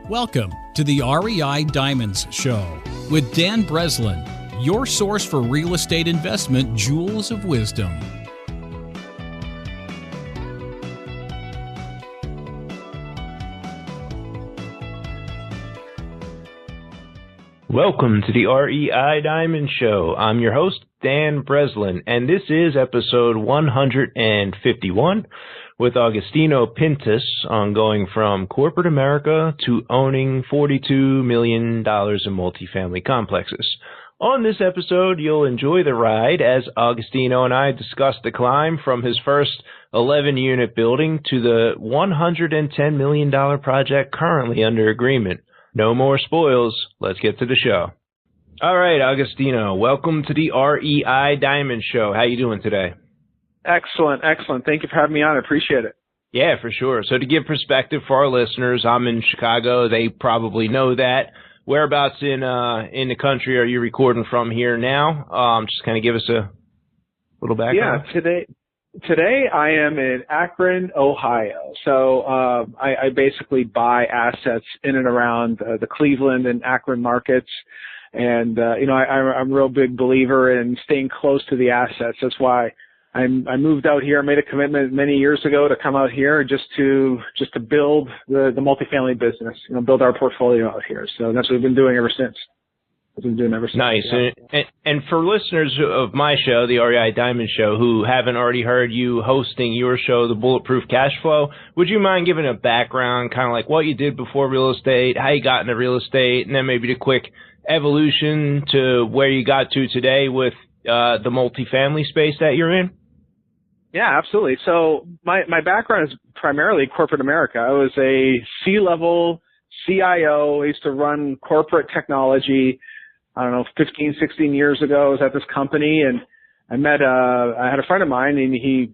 Welcome to the REI Diamonds Show with Dan Breslin, your source for real estate investment jewels of wisdom. Welcome to the REI Diamond Show. I'm your host, Dan Breslin, and this is episode 151 with Agostino Pintus on going from corporate America to owning $42 million in multifamily complexes. On this episode, you'll enjoy the ride as Agostino and I discuss the climb from his first 11-unit building to the $110 million project currently under agreement. No more spoils. Let's get to the show. All right, Agostino, welcome to the REI Diamond Show. How you doing today? Excellent. Thank you for having me on. I appreciate it. Yeah, for sure. So to give perspective for our listeners, I'm in Chicago. They probably know that. Whereabouts in the country are you recording from here now? Just kind of give us a little background. Yeah, today I am in Akron, Ohio. So I basically buy assets in and around the Cleveland and Akron markets. And, I'm a real big believer in staying close to the assets. That's why I moved out here. I made a commitment many years ago to come out here just to build the multifamily business, build our portfolio out here. So that's what we've been doing ever since. Nice. Yeah. And for listeners of my show, the REI Diamond Show, who haven't already heard you hosting your show, the Bulletproof Cashflow, would you mind giving a background, kind of like what you did before real estate, how you got into real estate, and then maybe the quick evolution to where you got to today with the multifamily space that you're in? Yeah, absolutely. So my background is primarily corporate America. I was a C-level CIO. I used to run corporate technology. 15, 16 years ago. I was at this company and I had a friend of mine and he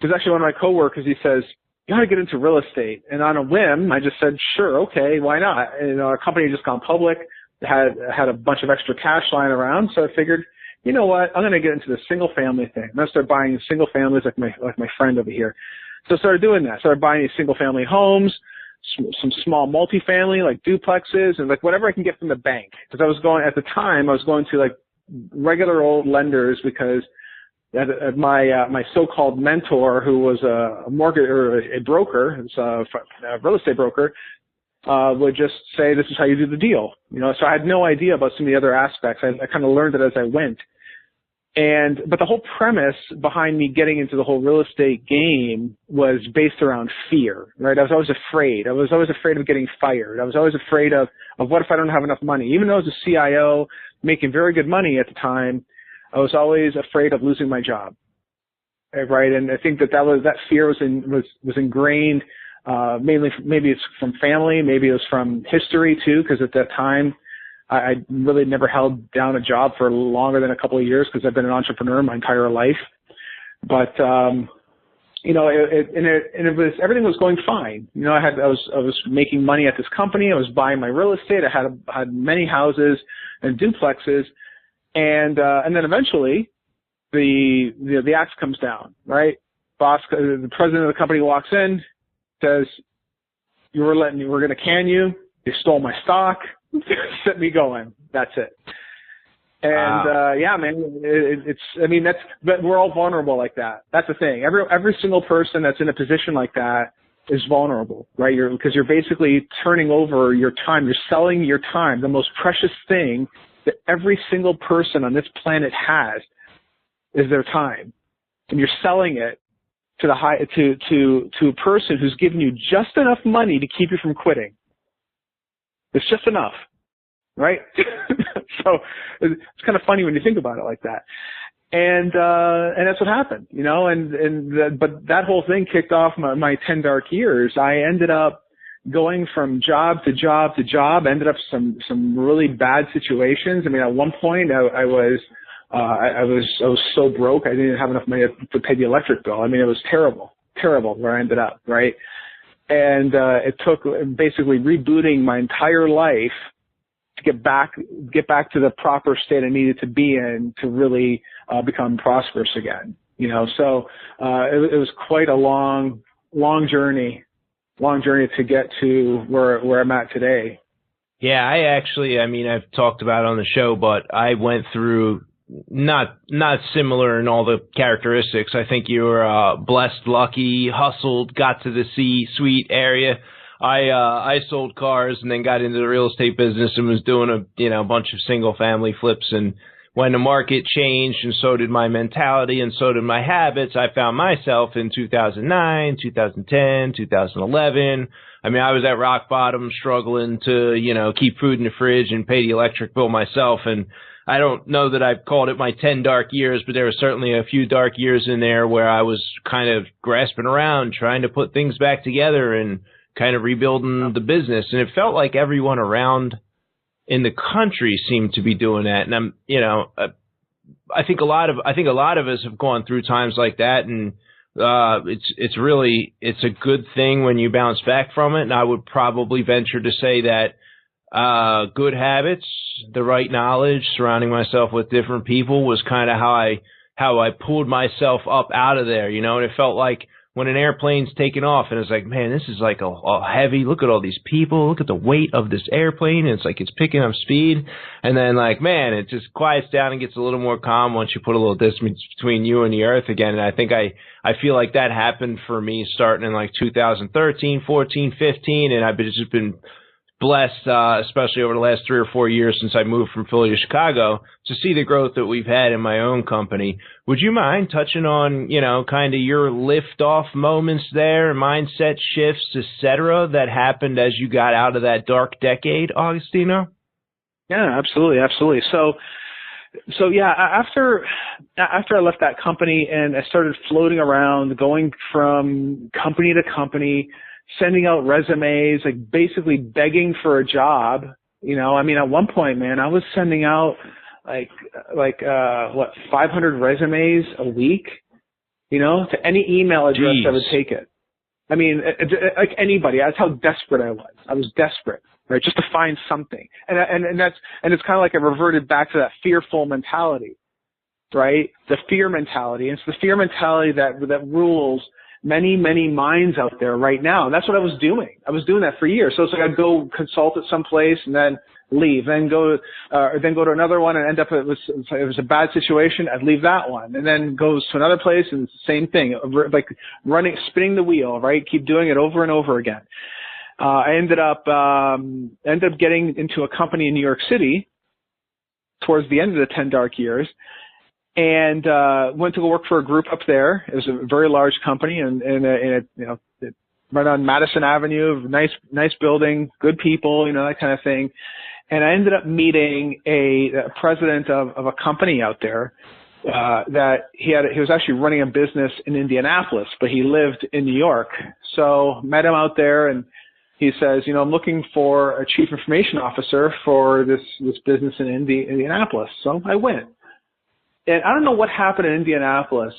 was actually one of my coworkers. He says, you got to get into real estate. And on a whim, I just said, sure, okay, why not? Our company had just gone public, had a bunch of extra cash lying around. So I figured, you know what, I'm going to get into the single family thing. I'm going to start buying single families like my friend over here. So I started doing that. Started buying these single family homes, some small multifamily like duplexes and like whatever I can get from the bank. Because at the time I was going to like regular old lenders because my so-called mentor, who was a mortgage or a broker, a real estate broker, would just say, this is how you do the deal. So I had no idea about some of the other aspects. I kind of learned it as I went. But the whole premise behind me getting into the whole real estate game was based around fear, right? I was always afraid. I was always afraid of getting fired. I was always afraid of what if I don't have enough money? Even though I was a CIO making very good money at the time, I was always afraid of losing my job, right? And I think that fear was ingrained, mainly, maybe it's from family, maybe it was from history too, because at that time, I really never held down a job for longer than a couple of years because I've been an entrepreneur my entire life. But, everything was going fine. I was making money at this company. I was buying my real estate. I had many houses and duplexes. And then eventually the axe comes down, right? The president of the company walks in, says, we're going to can you. You stole my stock. Set me going. That's it. And, but we're all vulnerable like that. That's the thing. Every single person that's in a position like that is vulnerable, right? Because you're basically turning over your time. You're selling your time, the most precious thing that every single person on this planet has is their time. And you're selling it to a person who's given you just enough money to keep you from quitting. It's just enough, right? So it's kind of funny when you think about it like that. And that's what happened, but that whole thing kicked off my 10 dark years. I ended up going from job to job to job, ended up some really bad situations. I mean, at one point I was so broke I didn't have enough money to pay the electric bill. I mean, it was terrible where I ended up, right? And it took basically rebooting my entire life to get back to the proper state I needed to be in to really become prosperous again. So it was quite a long journey long journey to get to where I'm at today. Yeah, I've talked about it on the show, but I went through not similar in all the characteristics. I think you were blessed, lucky, hustled, got to the C-suite area. I sold cars and then got into the real estate business and was doing a bunch of single family flips. And when the market changed, and so did my mentality and so did my habits, I found myself in 2009, 2010, 2011. I mean, I was at rock bottom, struggling to, keep food in the fridge and pay the electric bill myself. And I don't know that I've called it my 10 dark years, but there were certainly a few dark years in there where I was kind of grasping around, trying to put things back together and kind of rebuilding the business. And it felt like everyone around in the country seemed to be doing that. And I think a lot of us have gone through times like that, and it's a good thing when you bounce back from it. And I would probably venture to say that good habits, the right knowledge, surrounding myself with different people was kind of how I pulled myself up out of there, and it felt like when an airplane's taking off and it's like, man, this is like a heavy, look at all these people, look at the weight of this airplane. And it's like, it's picking up speed. And then like, man, it just quiets down and gets a little more calm once you put a little distance between you and the earth again. And I think I feel like that happened for me starting in like 2013, 14, 15. And I've just been blessed, especially over the last 3 or 4 years since I moved from Philly to Chicago, to see the growth that we've had in my own company. Would you mind touching on, kind of your lift-off moments there, mindset shifts, et cetera, that happened as you got out of that dark decade, Agostino? Yeah, absolutely. So yeah, after I left that company and I started floating around, going from company to company, sending out resumes, like basically begging for a job. At one point, man, I was sending out like 500 resumes a week, to any email address that would take it. I mean, like anybody. That's how desperate I was. I was desperate, right? Just to find something. And it's kind of like I reverted back to that fearful mentality, right? The fear mentality. And it's the fear mentality that rules many, many minds out there right now. And that's what I was doing. I was doing that for years. So it's like I'd go consult at some place and then leave, then go to another one and end up, it was a bad situation, I'd leave that one, and then goes to another place and it's the same thing, like spinning the wheel, right? Keep doing it over and over again. I ended up getting into a company in New York City towards the end of the 10 dark years. And went to go work for a group up there. It was a very large company, and it right on Madison Avenue, nice building, good people, that kind of thing. And I ended up meeting a president of a company out there that he was actually running a business in Indianapolis, but he lived in New York. So met him out there, and he says, I'm looking for a chief information officer for this business in Indianapolis. So I went. And I don't know what happened in Indianapolis,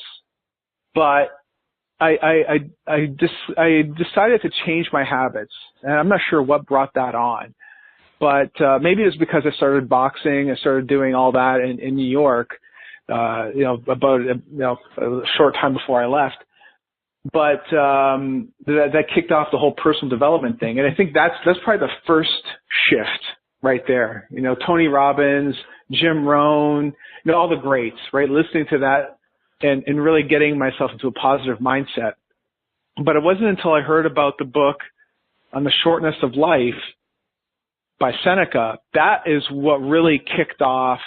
but I decided to change my habits, and I'm not sure what brought that on, but maybe it's because I started boxing, I started doing all that in New York, about a short time before I left. But that kicked off the whole personal development thing, and I think that's probably the first shift right there. Tony Robbins, Jim Rohn, all the greats, right? Listening to that and really getting myself into a positive mindset. But it wasn't until I heard about the book on the shortness of life by Seneca, that is what really kicked off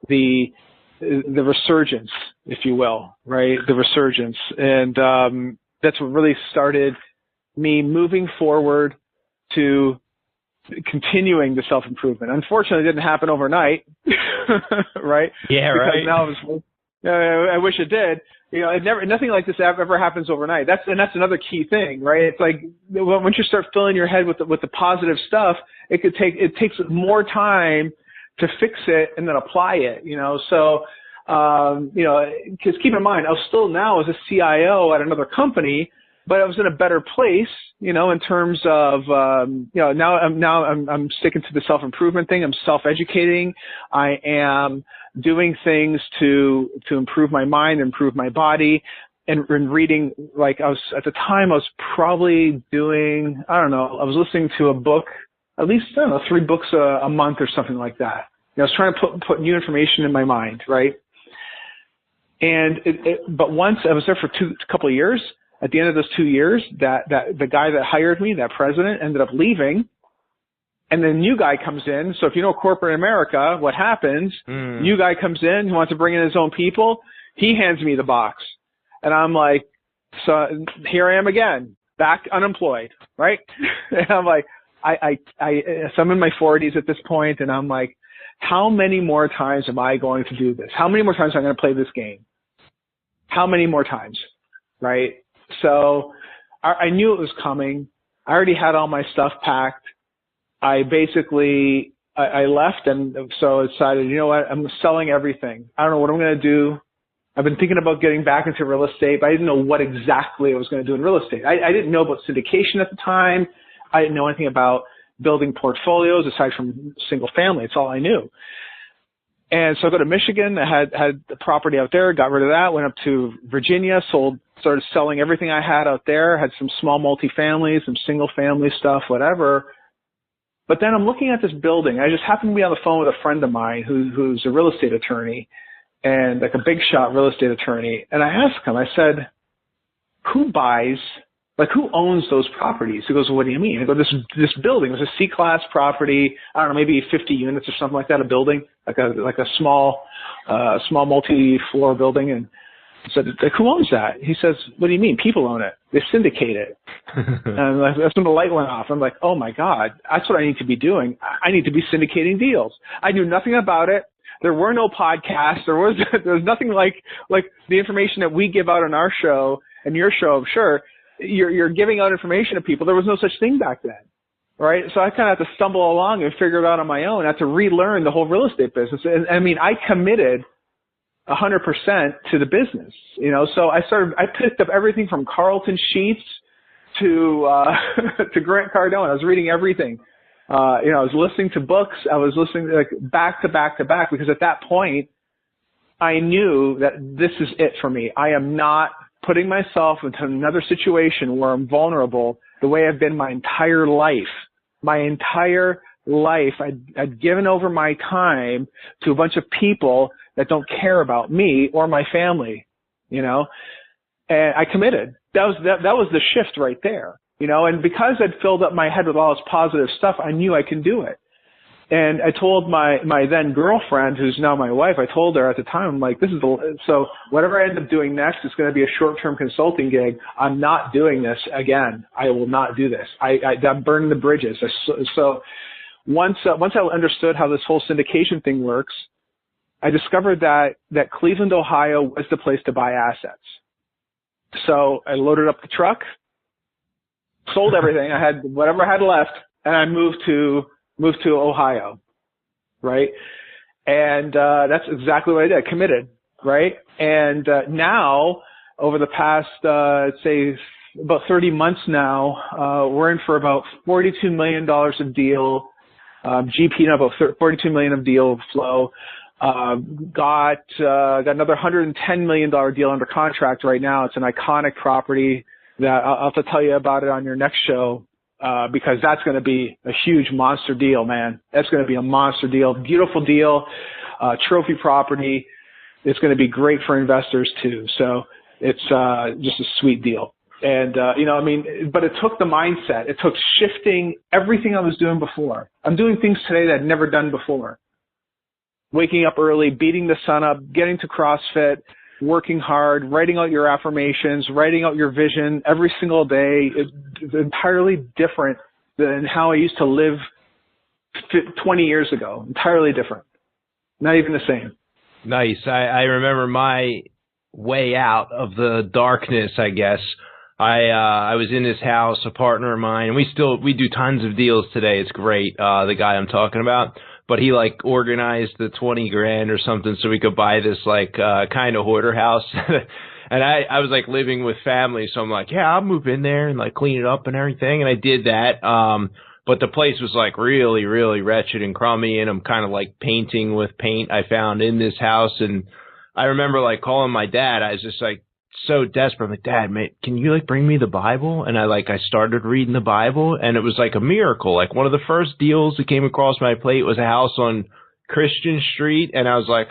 the resurgence, if you will, right? The resurgence. And that's what really started me moving forward to continuing the self-improvement. Unfortunately, it didn't happen overnight, right? Yeah, because right. Now I wish it did. Nothing like this ever happens overnight. That's another key thing, right? It's like once you start filling your head with the positive stuff, it takes more time to fix it and then apply it. So because keep in mind, I was still now as a CIO at another company, but I was in a better place, in terms of, now I'm sticking to the self-improvement thing. I'm self-educating. I am doing things to improve my mind, improve my body. and reading, like at the time I was probably doing, I was listening to a book, at least, 3 books a month or something like that. I was trying to put new information in my mind, right? And but once I was there for a couple of years, at the end of those 2 years, that the guy that hired me, that president, ended up leaving. And then new guy comes in. So if you know corporate America, what happens? New guy comes in, he wants to bring in his own people. He hands me the box. And I'm like, so here I am again, back unemployed, right? And I'm like, so I'm in my 40s at this point, and I'm like, how many more times am I going to do this? How many more times am I going to play this game? How many more times, right? So I knew it was coming. I already had all my stuff packed. I basically, I left, and so I decided, you know what, I'm selling everything. I don't know what I'm going to do. I've been thinking about getting back into real estate, but I didn't know what exactly I was going to do in real estate. I didn't know about syndication at the time. I didn't know anything about building portfolios aside from single family. It's all I knew. And so I go to Michigan. I had the property out there, got rid of that, went up to Virginia, started selling everything I had out there, had some small multifamily, some single family stuff, whatever. But then I'm looking at this building. I just happened to be on the phone with a friend of mine who's a real estate attorney, and like a big shot real estate attorney. And I asked him, I said, who owns those properties? He goes, well, what do you mean? I go, this building was a C-class property. I don't know, maybe 50 units or something like that, a building, like a small multi-floor building. And I said, like, who owns that? He says, what do you mean? People own it. They syndicate it. And that's when the light went off. I'm like, oh my God, that's what I need to be doing. I need to be syndicating deals. I knew nothing about it. There were no podcasts. There was nothing like the information that we give out on our show and your show. I'm sure you're giving out information to people. There was no such thing back then, right? So I kind of had to stumble along and figure it out on my own. I had to relearn the whole real estate business. And I mean, I committed 100% to the business, So I picked up everything from Carlton Sheets to Grant Cardone. I was reading everything. I was listening to books. I was listening like back to back to back, because at that point I knew that this is it for me. I am not putting myself into another situation where I'm vulnerable the way I've been my entire life. My entire life, I'd given over my time to a bunch of people that don't care about me or my family, and I committed. That was the shift right there, and because I'd filled up my head with all this positive stuff, I knew I can do it. And I told my then girlfriend, who's now my wife, I told her at the time, I'm like, so whatever I end up doing next is going to be a short-term consulting gig. I'm not doing this again. I will not do this. I'm burning the bridges. So once I understood how this whole syndication thing works, I discovered that Cleveland, Ohio was the place to buy assets. So I loaded up the truck, sold everything. I had whatever I had left, and I moved to Ohio, right? And that's exactly what I did. I committed, right? And now, over the past, I'd say about 30 months now, we're in for about $42 million of deal, GP, about $42 million of deal flow. Got another $110 million deal under contract right now. It's an iconic property that I'll have to tell you about it on your next show, because that's going to be a huge monster deal, man. That's going to be a monster deal, beautiful deal, trophy property. It's going to be great for investors too. So it's just a sweet deal. And, but it took the mindset. It took shifting everything I was doing before. I'm doing things today that I'd never done before. Waking up early, beating the sun up, getting to CrossFit, working hard, writing out your affirmations, writing out your vision every single day. It's entirely different than how I used to live 20 years ago. Entirely different. Not even the same. Nice. I remember my way out of the darkness, I guess. I was in this house, a partner of mine, and we do tons of deals today. It's great. The guy I'm talking about. But he organized the 20 grand or something so we could buy this kind of hoarder house. And I was living with family. So I'm like, yeah, I'll move in there and clean it up and everything. And I did that. But the place was really, really wretched and crummy. And I'm kind of painting with paint I found in this house. And I remember calling my dad. I was just so desperate. I'm like, Dad, mate, can you like bring me the Bible? And I started reading the Bible, and it was like a miracle. Like one of the first deals that came across my plate was a house on Christian Street, and I was like,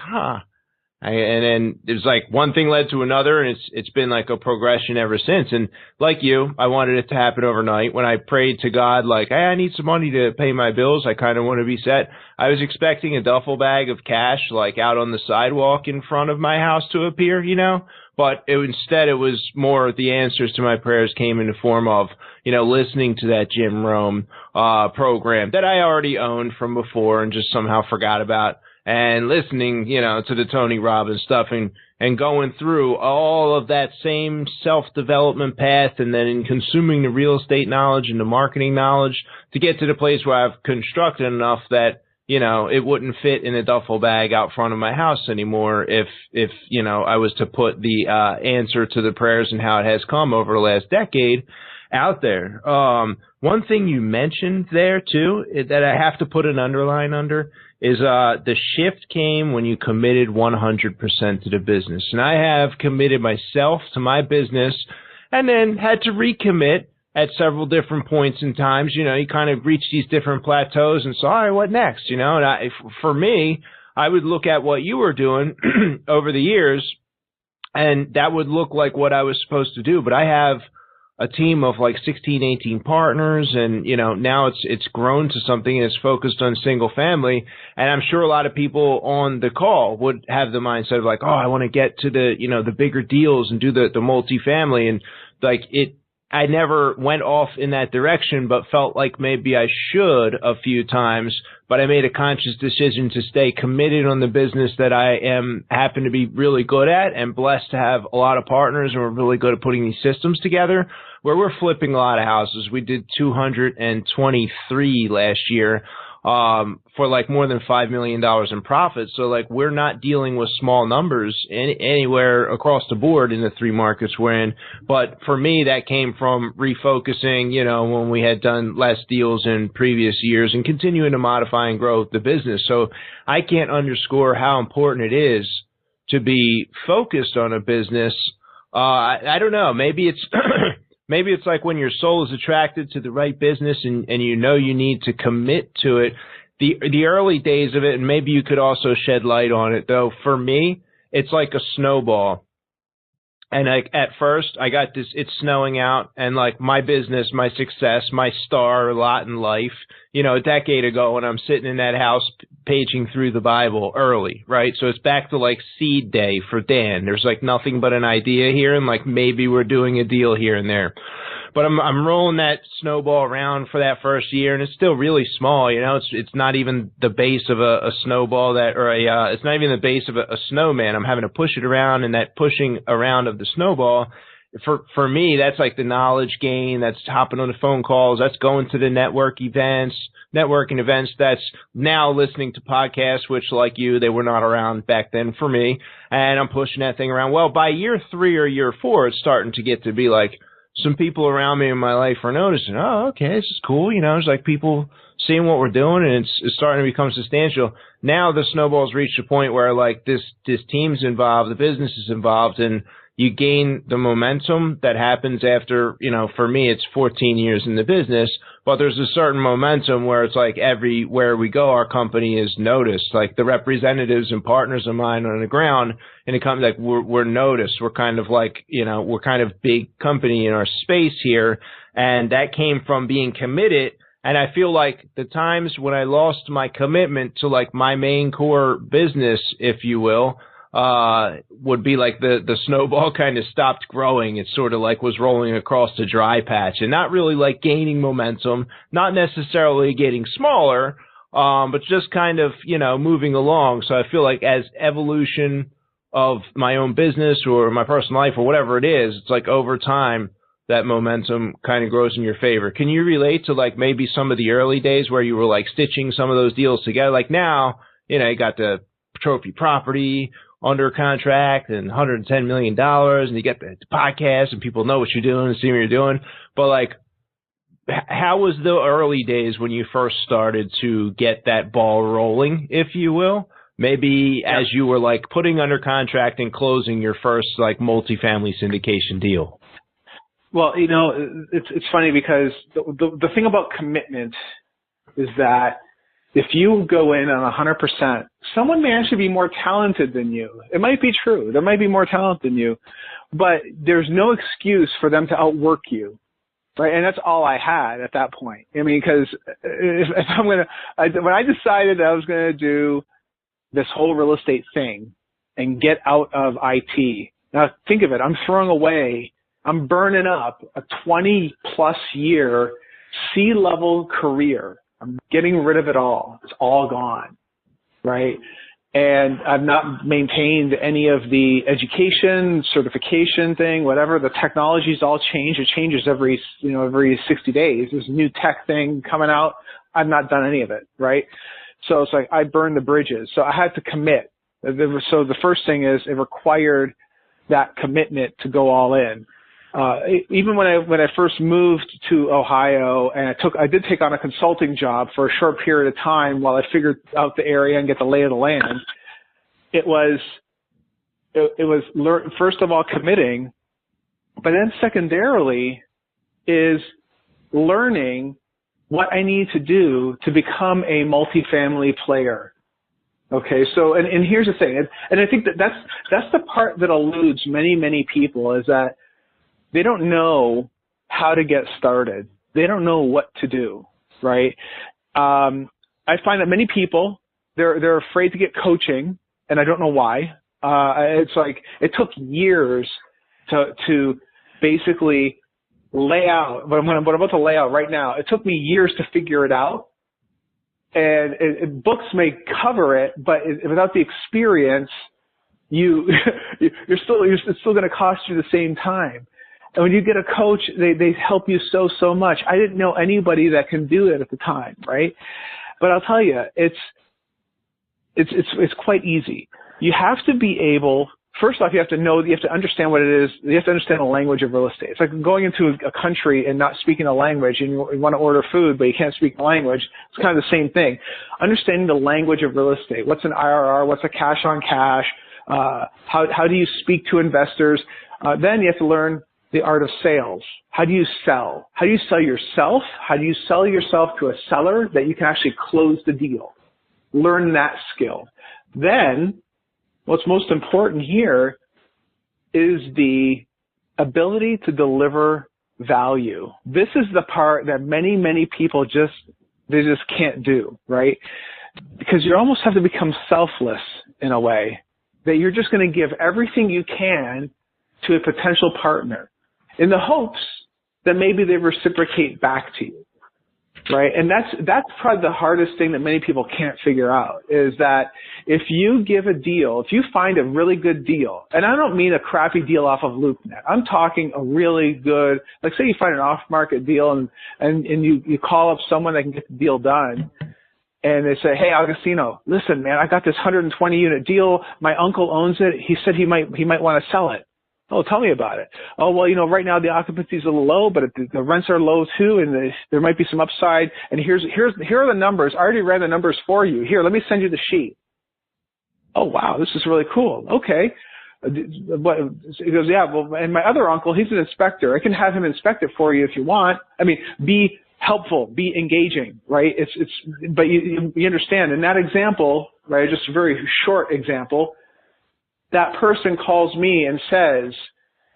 and then it was like one thing led to another, and it's been like a progression ever since. And like you, I wanted it to happen overnight. When I prayed to God, like, hey, I need some money to pay my bills, I kind of want to be set. I was expecting a duffel bag of cash like out on the sidewalk in front of my house to appear, but instead it was more the answers to my prayers came in the form of, listening to that Jim Rome program that I already owned from before and just somehow forgot about, and listening, to the Tony Robbins stuff and going through all of that same self-development path, and then in consuming the real estate knowledge and the marketing knowledge to get to the place where I've constructed enough that, it wouldn't fit in a duffel bag out front of my house anymore if I was to put the answer to the prayers and how it has come over the last decade out there. One thing you mentioned there too that I have to put an underline under is the shift came when you committed 100% to the business. And I have committed myself to my business and then had to recommit at several different points in times. You kind of reach these different plateaus and so, all right, what next? And for me, I would look at what you were doing over the years, and that would look like what I was supposed to do. But I have a team of like 16, 18 partners, and now it's grown to something that's focused on single family. And I'm sure a lot of people on the call would have the mindset of like, oh, I want to get to the the bigger deals and do the multifamily, and like I never went off in that direction, but felt like maybe I should a few times. But I made a conscious decision to stay committed on the business that I happen to be really good at, and blessed to have a lot of partners, and we're really good at putting these systems together where we're flipping a lot of houses. We did 223 last year for like more than $5 million in profit. So like we're not dealing with small numbers anywhere across the board in the three markets we're in. But for me, that came from refocusing, when we had done less deals in previous years, and continuing to modify and grow the business. So I can't underscore how important it is to be focused on a business. I don't know, maybe it's maybe it's like when your soul is attracted to the right business and you need to commit to it. The early days of it, and maybe you could also shed light on it, though, for me, it's like a snowball. And at first, I got this, it's snowing out, and like my business, my success, my star lot in life, a decade ago when I'm sitting in that house paging through the Bible early, right? So it's back to like seed day for Dan. There's like nothing but an idea here, and like maybe we're doing a deal here and there. But I'm rolling that snowball around for that first year, and it's still really small. It's not even the base of a snowball it's not even the base of a snowman. I'm having to push it around, and that pushing around of the snowball, for me, that's like the knowledge gain. That's hopping on the phone calls. That's going to the networking events. That's now listening to podcasts, which like you, they were not around back then for me. And I'm pushing that thing around. Well, by year 3 or year 4, it's starting to get to be like, some people around me in my life are noticing, oh, okay, this is cool. It's like people seeing what we're doing, and it's starting to become substantial. Now the snowball's reached a point where like this team's involved, the business is involved, and you gain the momentum that happens after, for me, it's 14 years in the business, but there's a certain momentum where it's like everywhere we go, our company is noticed. Like the representatives and partners of mine on the ground, and it comes like we're noticed. We're kind of like, we're kind of big company in our space here. And that came from being committed. And I feel like the times when I lost my commitment to like my main core business, if you will, would be like the snowball kind of stopped growing. It sort of like was rolling across the dry patch and not really like gaining momentum, not necessarily getting smaller, but just kind of, moving along. So I feel like as evolution of my own business or my personal life or whatever it is, it's like over time that momentum kind of grows in your favor. Can you relate to like maybe some of the early days where you were like stitching some of those deals together? Like now, you got the trophy property under contract and $110 million, and you get the podcast and people know what you're doing and see what you're doing. But like, how was the early days when you first started to get that ball rolling, if you will? Maybe as you were like putting under contract and closing your first like multifamily syndication deal. Well, you know, it's funny because the thing about commitment is that if you go in on 100%, someone may actually be more talented than you. It might be true. There might be more talent than you, but there's no excuse for them to outwork you, right? And that's all I had at that point. I mean, because when I decided that I was going to do this whole real estate thing and get out of IT, now think of it. I'm burning up a 20-plus year C-level career. I'm getting rid of it all. It's all gone, right? And I've not maintained any of the education, certification thing, whatever. The technology's all changed. It changes every 60 days. There's a new tech thing coming out. I've not done any of it, right? So it's like I burned the bridges. So I had to commit. So the first thing is it required that commitment to go all in. Even when I first moved to Ohio, and I did take on a consulting job for a short period of time while I figured out the area and get the lay of the land. It was first of all committing, but then secondarily is learning what I need to do to become a multifamily player. Okay, so and here's the thing, and I think that's the part that eludes many people, is that they don't know how to get started. They don't know what to do, right? I find that many people, they're afraid to get coaching, and I don't know why. It's like it took years to basically lay out what I'm about to lay out right now. It took me years to figure it out, and books may cover it, but without the experience, it's still going to cost you the same time. And when you get a coach, they help you so much. I didn't know anybody that can do it at the time, right? But I'll tell you, it's quite easy. You have to be able. First off, you have to understand what it is. You have to understand the language of real estate. It's like going into a country and not speaking a language, and you want to order food, but you can't speak the language. It's kind of the same thing. Understanding the language of real estate. What's an IRR? What's a cash on cash? How do you speak to investors? Then you have to learn the art of sales. How do you sell? How do you sell yourself? How do you sell yourself to a seller that you can actually close the deal? Learn that skill. Then, what's most important here is the ability to deliver value. This is the part that many people just can't do, right? Because you almost have to become selfless in a way, that you're just going to give everything you can to a potential partner in the hopes that maybe they reciprocate back to you, right? And that's probably the hardest thing that many people can't figure out, is that if you give a deal, if you find a really good deal, and I don't mean a crappy deal off of LoopNet, I'm talking a really good, like say you find an off-market deal and you call up someone that can get the deal done, and they say, hey, Agostino, listen, man, I got this 120-unit deal. My uncle owns it. He said he might want to sell it. Oh, tell me about it. Oh, well, right now the occupancy is a little low, but the rents are low too, and there might be some upside. And here are the numbers. I already ran the numbers for you. Here, let me send you the sheet. Oh, wow, this is really cool. Okay. But he goes, yeah, well, and my other uncle, he's an inspector. I can have him inspect it for you if you want. I mean, be helpful, be engaging, right? But you understand, in that example, right, just a very short example, that person calls me and says,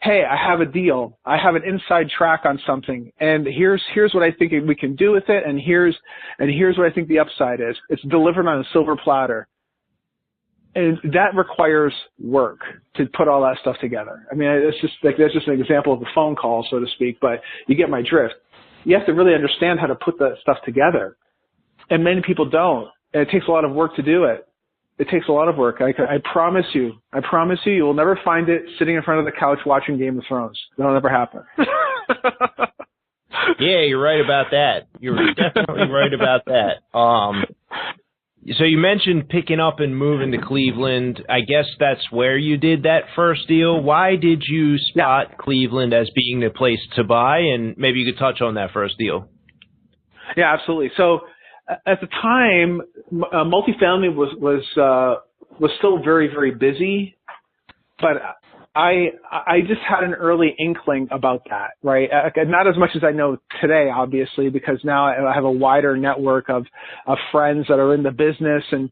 hey, I have a deal. I have an inside track on something, and here's what I think we can do with it, and here's what I think the upside is. It's delivered on a silver platter. And that requires work to put all that stuff together. I mean, that's just an example of a phone call, so to speak, but you get my drift. You have to really understand how to put that stuff together. And many people don't. And it takes a lot of work to do it. It takes a lot of work. I promise you, you will never find it sitting in front of the couch watching Game of Thrones. That'll never happen. Yeah, you're right about that. You're definitely right about that. So you mentioned picking up and moving to Cleveland. I guess that's where you did that first deal. Why did you spot Cleveland as being the place to buy? And maybe you could touch on that first deal. Yeah, absolutely. So at the time, multifamily was was still very, very busy, but I just had an early inkling about that, right? Not as much as I know today, obviously, because now I have a wider network of friends that are in the business, and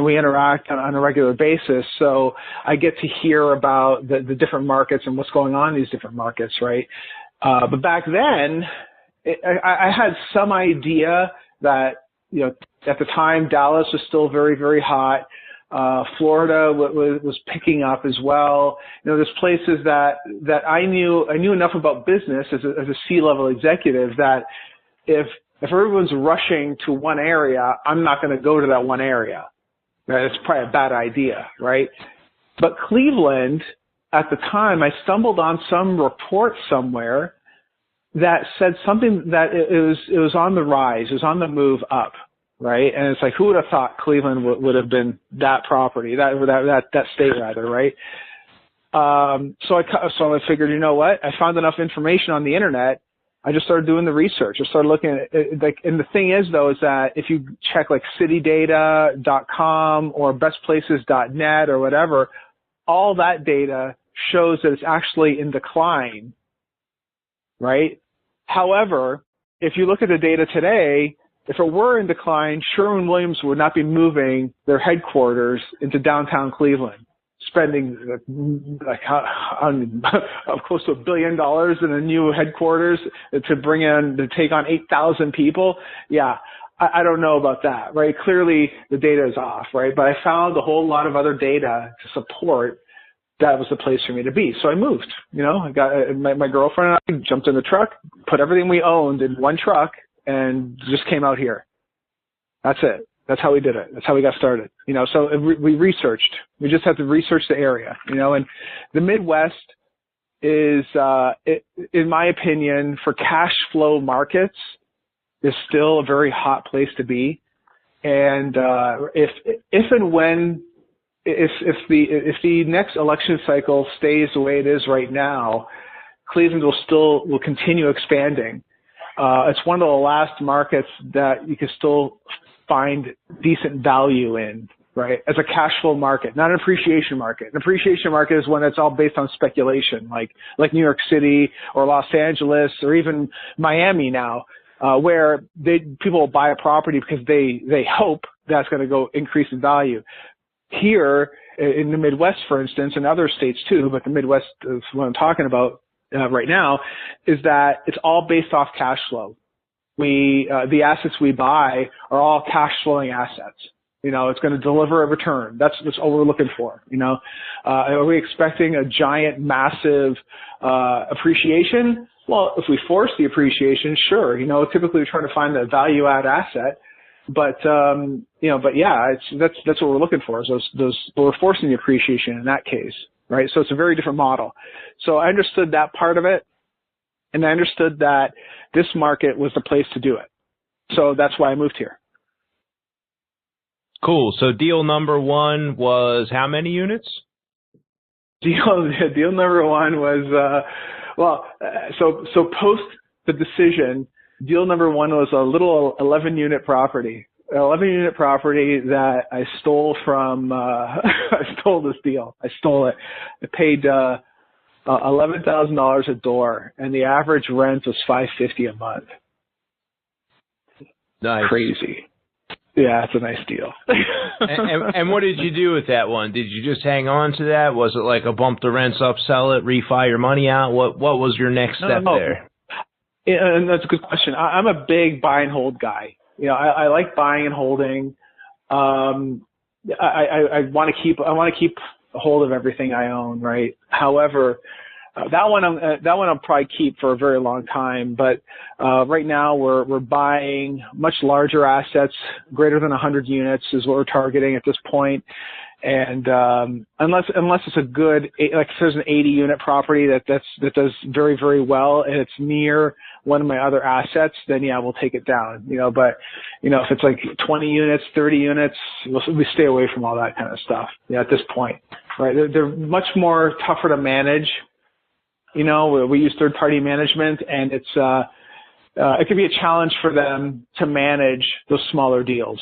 we interact on a regular basis. So I get to hear about the different markets and what's going on in these different markets, right? But back then, I had some idea that, at the time, Dallas was still very, very hot. Florida was picking up as well. There's places that I knew enough about business as a C-level executive that if everyone's rushing to one area, I'm not going to go to that one area. Right? It's probably a bad idea, right? But Cleveland, at the time, I stumbled on some report somewhere that said something that it was on the rise, it was on the move up. Right. And it's like, who would have thought Cleveland would have been that property, that state rather. Right. So I figured, you know what? I found enough information on the internet. I just started doing the research. I started looking at it, and the thing is though, is that if you check like citydata.com or bestplaces.net or whatever, all that data shows that it's actually in decline. Right. However, if you look at the data today, if it were in decline, Sherwin-Williams would not be moving their headquarters into downtown Cleveland, spending close to $1 billion in a new headquarters to take on 8,000 people. Yeah, I don't know about that, right? Clearly the data is off, right? But I found a whole lot of other data to support that was the place for me to be. So I moved, I got my girlfriend and I jumped in the truck, put everything we owned in one truck, and just came out here. That's it. That's how we did it. That's how we got started. So we researched. We just had to research the area, and the Midwest is, in my opinion, for cash flow markets, is still a very hot place to be. And if the next election cycle stays the way it is right now, Cleveland will continue expanding. It's one of the last markets that you can still find decent value in, right? As a cash flow market, not an appreciation market. An appreciation market is one that's all based on speculation, like New York City or Los Angeles or even Miami now, where people will buy a property because they hope that's going to go increase in value. Here in the Midwest, for instance, and other states too, but the Midwest is what I'm talking about right now, is that it's all based off cash flow. The assets we buy are all cash flowing assets. It's going to deliver a return. That's all we're looking for. Are we expecting a giant, massive appreciation? Well, if we force the appreciation, sure. Typically we're trying to find a value add asset. But yeah, that's what we're looking for. Is we're forcing the appreciation in that case, right? So it's a very different model. So I understood that part of it, and I understood that this market was the place to do it. So that's why I moved here. Cool. So deal number one was how many units? Deal number one was so post the decision. Deal number one was a little 11-unit property. An 11-unit property that I stole from, I stole this deal. I stole it. I paid $11,000 a door, and the average rent was $550 a month. Nice. Crazy. Yeah, it's a nice deal. and what did you do with that one? Did you just hang on to that? Was it like a bump the rents up, sell it, refi your money out? What was your next step there? Yeah, and that's a good question. I'm a big buy and hold guy. I like buying and holding. I want to keep a hold of everything I own, right? However, that one I'll probably keep for a very long time. But right now we're buying much larger assets, greater than 100 units is what we're targeting at this point. And unless it's a good, like if there's an 80-unit property that does very, very well and it's near one of my other assets, then yeah, we'll take it down. But if it's like 20 units, 30 units, we stay away from all that kind of stuff. At this point, right? They're much more tougher to manage. We use third-party management, and it can be a challenge for them to manage those smaller deals.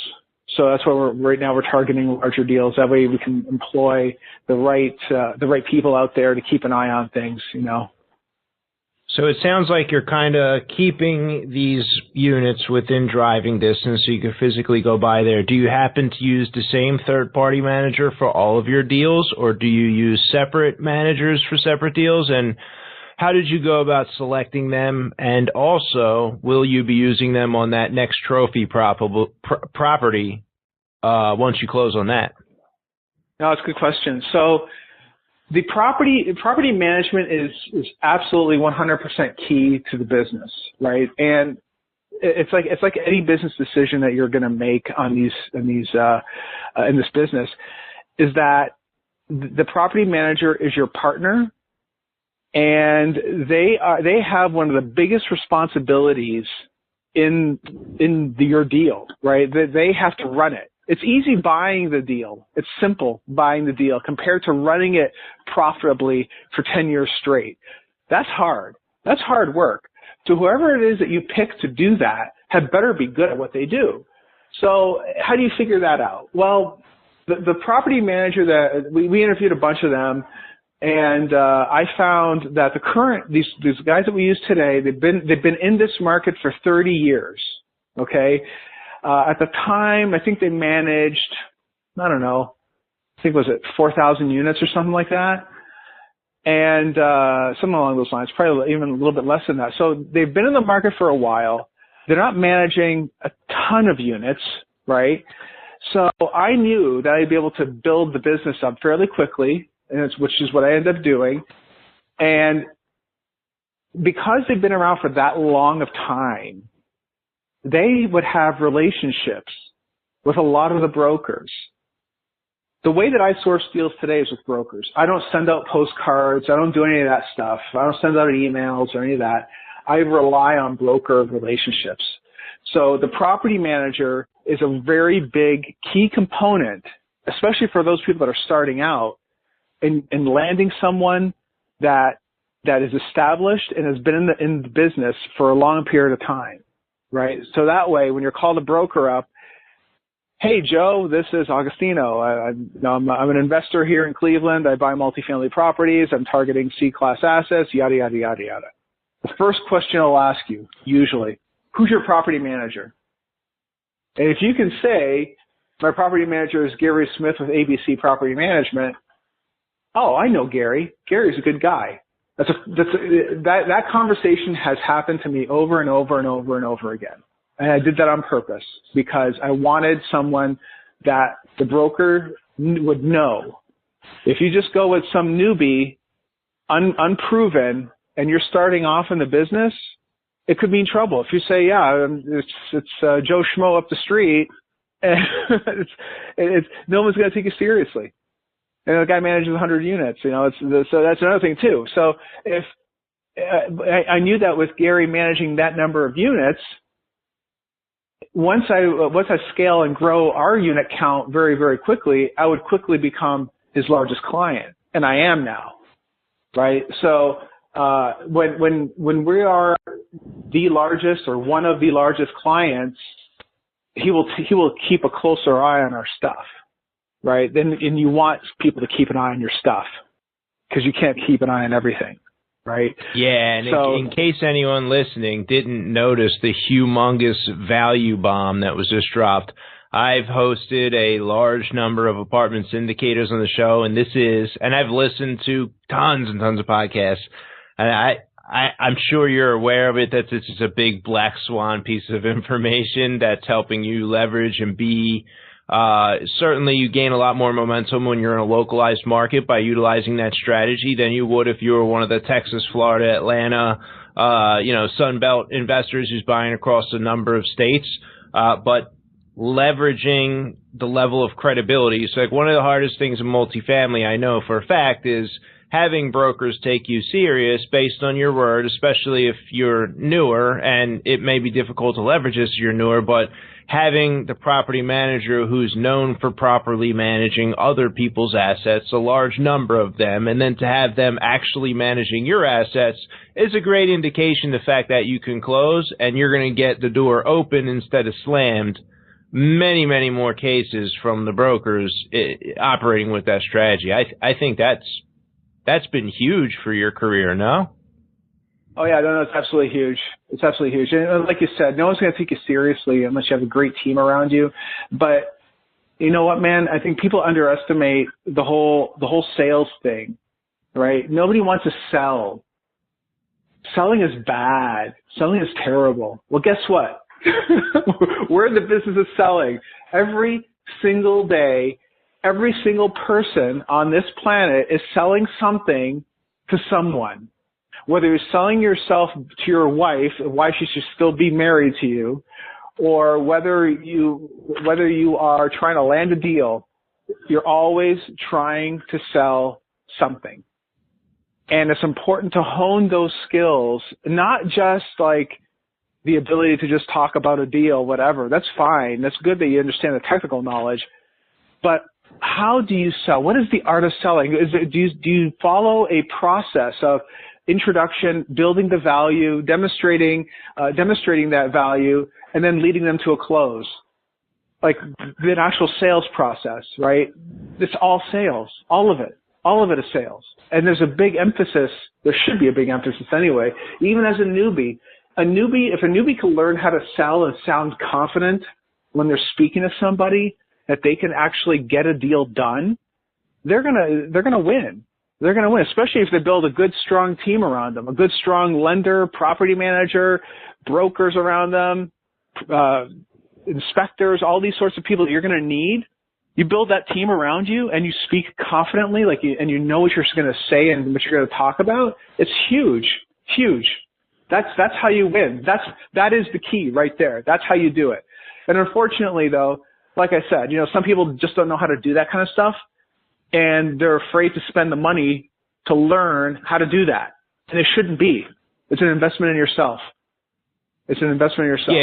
So that's why right now we're targeting larger deals. That way we can employ the right people out there to keep an eye on things, you know. So it sounds like you're kind of keeping these units within driving distance so you can physically go by there. Do you happen to use the same third-party manager for all of your deals, or do you use separate managers for separate deals? And how did you go about selecting them? And also, will you be using them on that next trophy property once you close on that? No, it's a good question. So the property management is absolutely 100% key to the business, right? And it's like any business decision that you're going to make in this business, is that the property manager is your partner, and they have one of the biggest responsibilities in your deal, right? They have to run it. It's easy buying the deal. It's simple buying the deal compared to running it profitably for 10 years straight. That's hard. That's hard work. So whoever it is that you pick to do that had better be good at what they do. So how do you figure that out? Well, the property manager that we interviewed a bunch of them, and I found that these guys that we use today, they've been in this market for 30 years. Okay. At the time, I think they managed, I don't know, I think was it 4,000 units or something like that, and something along those lines, probably even a little bit less than that. So they've been in the market for a while. They're not managing a ton of units, right? So I knew that I'd be able to build the business up fairly quickly, which is what I ended up doing. And because they've been around for that long of time, they would have relationships with a lot of the brokers. The way that I source deals today is with brokers. I don't send out postcards. I don't do any of that stuff. I don't send out emails or any of that. I rely on broker relationships. So the property manager is a very big key component, especially for those people that are starting out, in landing someone that is established and has been in the business for a long period of time. Right. So that way, when you're called a broker up, hey, Joe, this is Agostino. I'm an investor here in Cleveland. I buy multifamily properties. I'm targeting C-class assets, yada, yada, yada, yada. The first question I'll ask you, usually, who's your property manager? And if you can say, my property manager is Gary Smith with ABC Property Management, oh, I know Gary. Gary's a good guy. That conversation has happened to me over and over and over and over again. And I did that on purpose because I wanted someone that the broker would know. If you just go with some newbie, unproven, and you're starting off in the business, it could mean trouble. If you say, yeah, it's Joe Schmo up the street, and no one's going to take you seriously. And the guy manages 100 units, you know. So that's another thing too. So if I knew that with Gary managing that number of units, once I scale and grow our unit count very, very quickly, I would quickly become his largest client, and I am now, right? So when we are the largest or one of the largest clients, he will keep a closer eye on our stuff. Right? And you want people to keep an eye on your stuff because you can't keep an eye on everything. Right? Yeah. And so, in case anyone listening didn't notice the humongous value bomb that was just dropped, I've hosted a large number of apartment syndicators on the show, and I've listened to tons and tons of podcasts, and I'm sure you're aware of it, that this is a big black swan piece of information that's helping you leverage and be certainly you gain a lot more momentum when you're in a localized market by utilizing that strategy than you would if you were one of the Texas, Florida, Atlanta, Sun Belt investors who's buying across a number of states. But leveraging the level of credibility. So like one of the hardest things in multifamily, I know for a fact, is having brokers take you serious based on your word, especially if you're newer, and it may be difficult to leverage this if you're newer, but having the property manager who's known for properly managing other people's assets, a large number of them, and then to have them actually managing your assets is a great indication of the fact that you can close and you're going to get the door open instead of slammed many, many more cases from the brokers operating with that strategy. I think that's been huge for your career, no? Oh yeah, no, it's absolutely huge. It's absolutely huge. And like you said, no one's going to take you seriously unless you have a great team around you. But you know what, man? I think people underestimate the whole sales thing, right? Nobody wants to sell. Selling is bad. Selling is terrible. Well, guess what? We're in the business of selling. Every single day, every single person on this planet is selling something to someone. Whether you're selling yourself to your wife, why she should still be married to you, or whether you are trying to land a deal, you're always trying to sell something. And it's important to hone those skills, not just like the ability to just talk about a deal, whatever. That's fine. That's good that you understand the technical knowledge. But how do you sell? What is the art of selling? Do you follow a process of introduction, building the value, demonstrating that value, and then leading them to a close? Like the actual sales process, right? It's all sales, all of it. All of it is sales. And there's a big emphasis, there should be a big emphasis anyway, even as a newbie. If a newbie can learn how to sell and sound confident when they're speaking to somebody, that they can actually get a deal done, they're gonna win. They're gonna win, especially if they build a good, strong team around them, a good, strong lender, property manager, brokers around them, inspectors, all these sorts of people that you're gonna need. You build that team around you and you speak confidently, and you know what you're going to say and what you're going to talk about. It's huge, huge. That's how you win. That is the key right there. That's how you do it. And unfortunately, though, like I said, some people just don't know how to do that kind of stuff, and they're afraid to spend the money to learn how to do that. And it shouldn't be. It's an investment in yourself. It's an investment in yourself.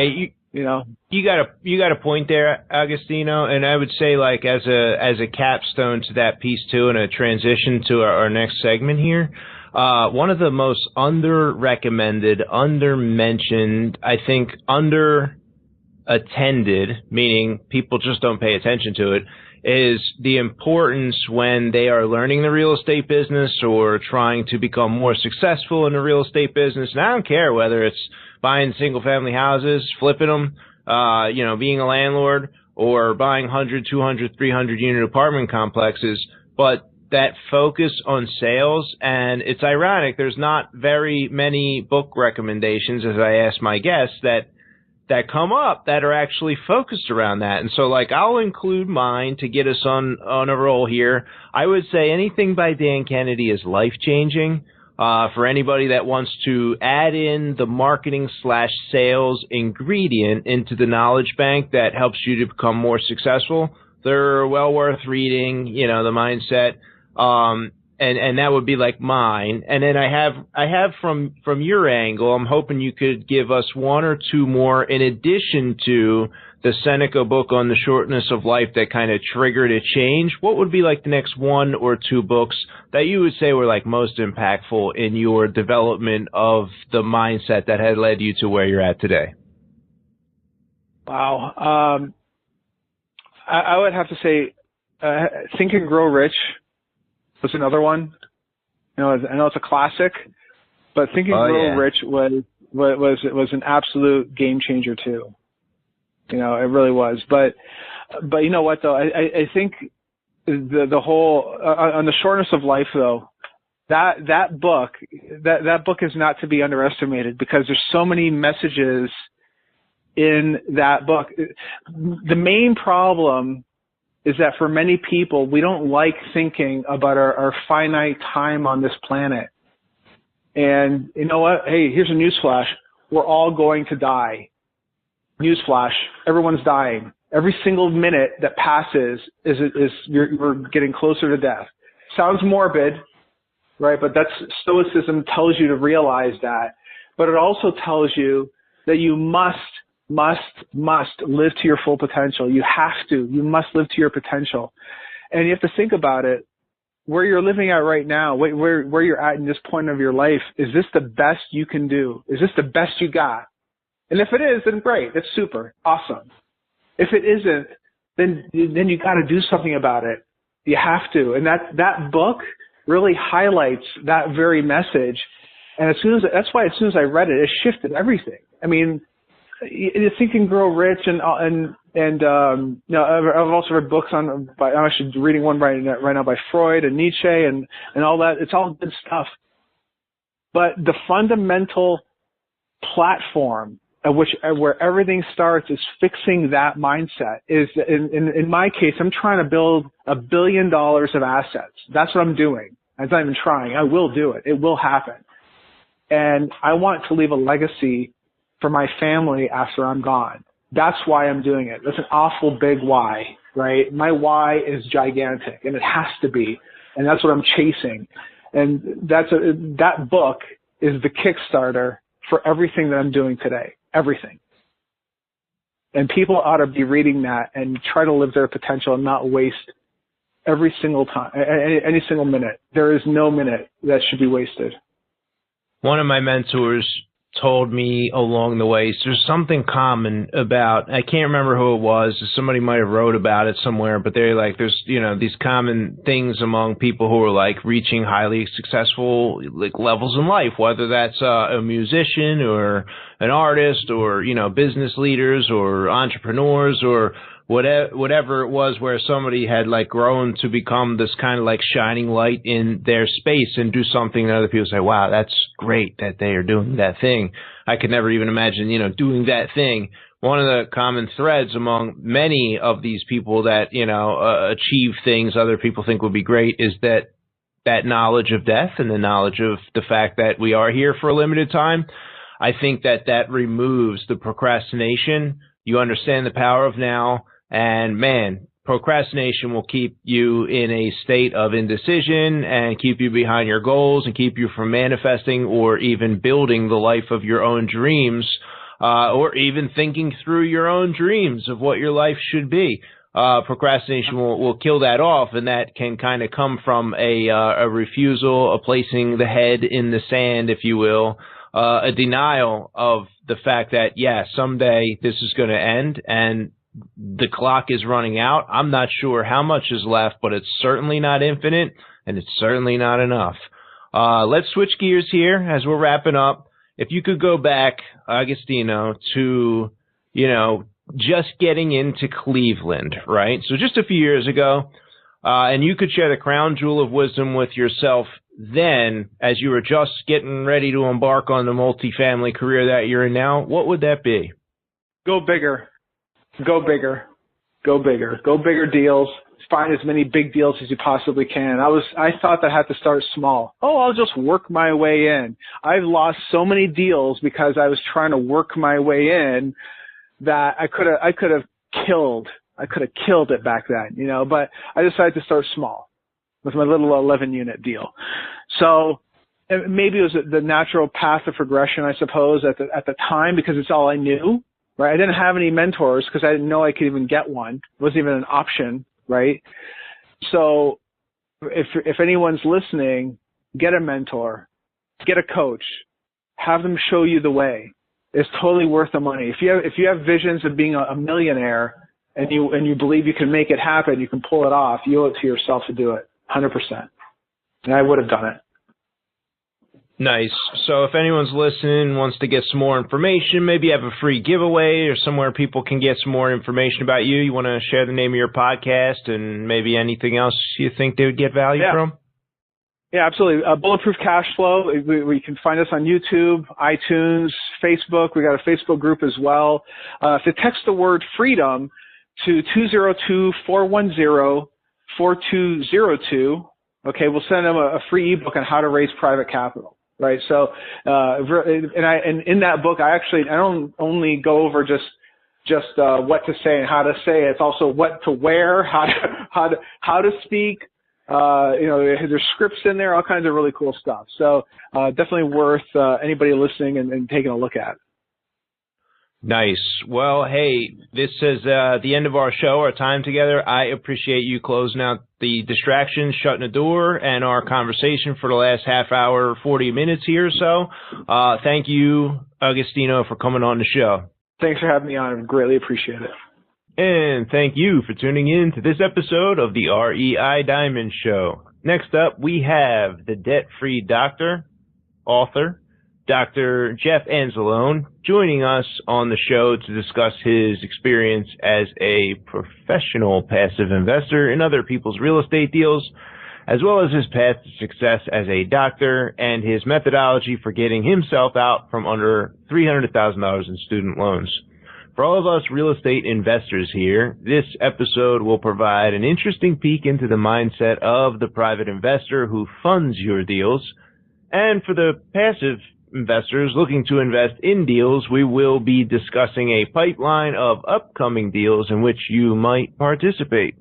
Yeah, you got a point there, Agostino, and I would say, like, as a capstone to that piece too, and a transition to our next segment here, one of the most under-recommended, under-mentioned, I think under-attended, meaning people just don't pay attention to it, is the importance when they are learning the real estate business or trying to become more successful in the real estate business. And I don't care whether it's buying single-family houses, flipping them, being a landlord, or buying 100, 200, 300-unit apartment complexes, but that focus on sales. And it's ironic, there's not very many book recommendations, as I ask my guests, that come up that are actually focused around that. And so, like, I'll include mine to get us on a roll here. I would say anything by Dan Kennedy is life-changing. For anybody that wants to add in the marketing/sales ingredient into the knowledge bank that helps you to become more successful, they're well worth reading, the mindset. And that would be like mine. And then I have from your angle, I'm hoping you could give us one or two more in addition to the Seneca book on the shortness of life that kind of triggered a change. What would be like the next one or two books that you would say were like most impactful in your development of the mindset that had led you to where you're at today? Wow. I would have to say Think and Grow Rich was another one. I know it's a classic, but Think and Grow Rich was an absolute game changer too. It really was. But you know what though? I think the whole on the shortness of life though, that book is not to be underestimated because there's so many messages in that book. The main problem is that for many people, we don't like thinking about our finite time on this planet. And you know what? Hey, here's a newsflash. We're all going to die. Newsflash. Everyone's dying. Every single minute that passes we're getting closer to death. Sounds morbid, right? But that's Stoicism tells you to realize that. But it also tells you that you must live to your full potential. You have to. You must live to your potential. And you have to think about it. Where you're living at right now, where you're at in this point of your life, is this the best you can do? Is this the best you got? And if it is, then great. That's super. Awesome. If it isn't, then you got to do something about it. You have to. And that book really highlights that very message. And that's why as soon as I read it, it shifted everything. I mean, you Think and Grow Rich, and I've also read books I'm actually reading one right now by Freud and Nietzsche and all that. It's all good stuff. But the fundamental platform where everything starts is fixing that mindset. Is in my case, I'm trying to build $1 billion of assets. That's what I'm doing. I'm not even trying. I will do it. It will happen. And I want to leave a legacy for my family after I'm gone. That's why I'm doing it. That's an awful big why, right? My why is gigantic, and it has to be. And that's what I'm chasing. And that book is the Kickstarter for everything that I'm doing today. Everything. And people ought to be reading that and try to live their potential and not waste every single time, any single minute. There is no minute that should be wasted. One of my mentors told me along the way, so there's something common about, I can't remember who it was, somebody might have wrote about it somewhere, but they're like, there's, these common things among people who are like reaching highly successful levels in life, whether that's a musician or an artist or, business leaders or entrepreneurs or whatever it was, where somebody had like grown to become this kind of like shining light in their space and do something that other people say, wow, that's great that they are doing that thing. I could never even imagine, doing that thing. One of the common threads among many of these people that, achieve things other people think would be great is that knowledge of death and the knowledge of the fact that we are here for a limited time. I think that removes the procrastination. You understand the power of now. And man, procrastination will keep you in a state of indecision and keep you behind your goals and keep you from manifesting or even building the life of your own dreams, or even thinking through your own dreams of what your life should be. Procrastination will kill that off, and that can kind of come from a refusal, a placing the head in the sand, if you will, a denial of the fact that, yeah, someday this is going to end and the clock is running out. I'm not sure how much is left, but it's certainly not infinite, and it's certainly not enough. Let's switch gears here as we're wrapping up. If you could go back, Agostino, to, just getting into Cleveland, right? So just a few years ago, and you could share the crown jewel of wisdom with yourself then as you were just getting ready to embark on the multifamily career that you're in now, what would that be? Go bigger. Go bigger. Go bigger. Go bigger deals. Find as many big deals as you possibly can. I thought that I had to start small. Oh, I'll just work my way in. I've lost so many deals because I was trying to work my way in that I could have killed it back then, but I decided to start small with my little 11-unit deal. So maybe it was the natural path of progression, I suppose, at the time, because it's all I knew. Right, I didn't have any mentors because I didn't know I could even get one. It wasn't even an option, right? So if anyone's listening, get a mentor, get a coach, have them show you the way. It's totally worth the money. If you have visions of being a millionaire and you believe you can make it happen, you can pull it off, you owe it to yourself to do it, 100%. And I would have done it. Nice. So if anyone's listening, wants to get some more information, maybe have a free giveaway or somewhere people can get some more information about you, you want to share the name of your podcast and maybe anything else you think they would get value from? Yeah, absolutely. Bulletproof Cashflow. We can find us on YouTube, iTunes, Facebook. We got a Facebook group as well. If you text the word freedom to 202-410-4202, okay, we'll send them a free ebook on how to raise private capital. Right. So, and in that book, I don't only go over just what to say and how to say it. It's also what to wear, how to speak. There's scripts in there, all kinds of really cool stuff. So, definitely worth anybody listening and taking a look at. Nice. Well, hey, this is the end of our show, our time together. I appreciate you closing out the distractions, shutting the door, and our conversation for the last half hour, 40 minutes here or so. Thank you, Agostino, for coming on the show. Thanks for having me on. I greatly appreciate it. And thank you for tuning in to this episode of the REI Diamond Show. Next up, we have the debt-free doctor, author, Dr. Jeff Anzalone, joining us on the show to discuss his experience as a professional passive investor in other people's real estate deals, as well as his path to success as a doctor and his methodology for getting himself out from under $300,000 in student loans. For all of us real estate investors here, this episode will provide an interesting peek into the mindset of the private investor who funds your deals. And for the passive investors looking to invest in deals, we will be discussing a pipeline of upcoming deals in which you might participate.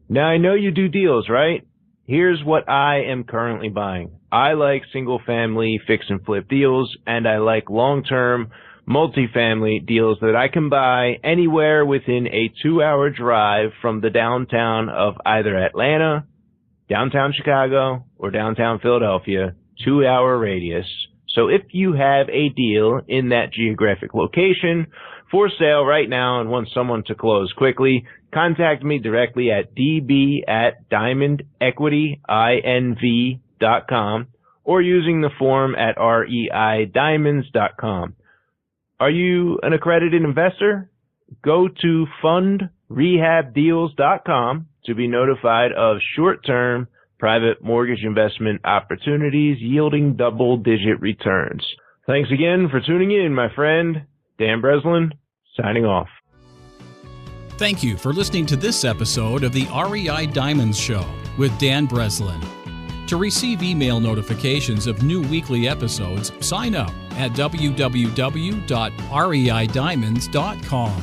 Now, I know you do deals, right? Here's what I am currently buying. I like single-family fix and flip deals, and I like long-term multifamily deals that I can buy anywhere within a 2-hour drive from the downtown of either Atlanta, downtown Chicago, or downtown Philadelphia, 2-hour radius. So if you have a deal in that geographic location for sale right now and want someone to close quickly, contact me directly at db@diamondequityinv.com or using the form at reidiamonds.com. Are you an accredited investor? Go to fundrehabdeals.com to be notified of short-term private mortgage investment opportunities yielding double-digit returns. Thanks again for tuning in, my friend. Dan Breslin, signing off. Thank you for listening to this episode of the REI Diamonds Show with Dan Breslin. To receive email notifications of new weekly episodes, sign up at www.reidiamonds.com.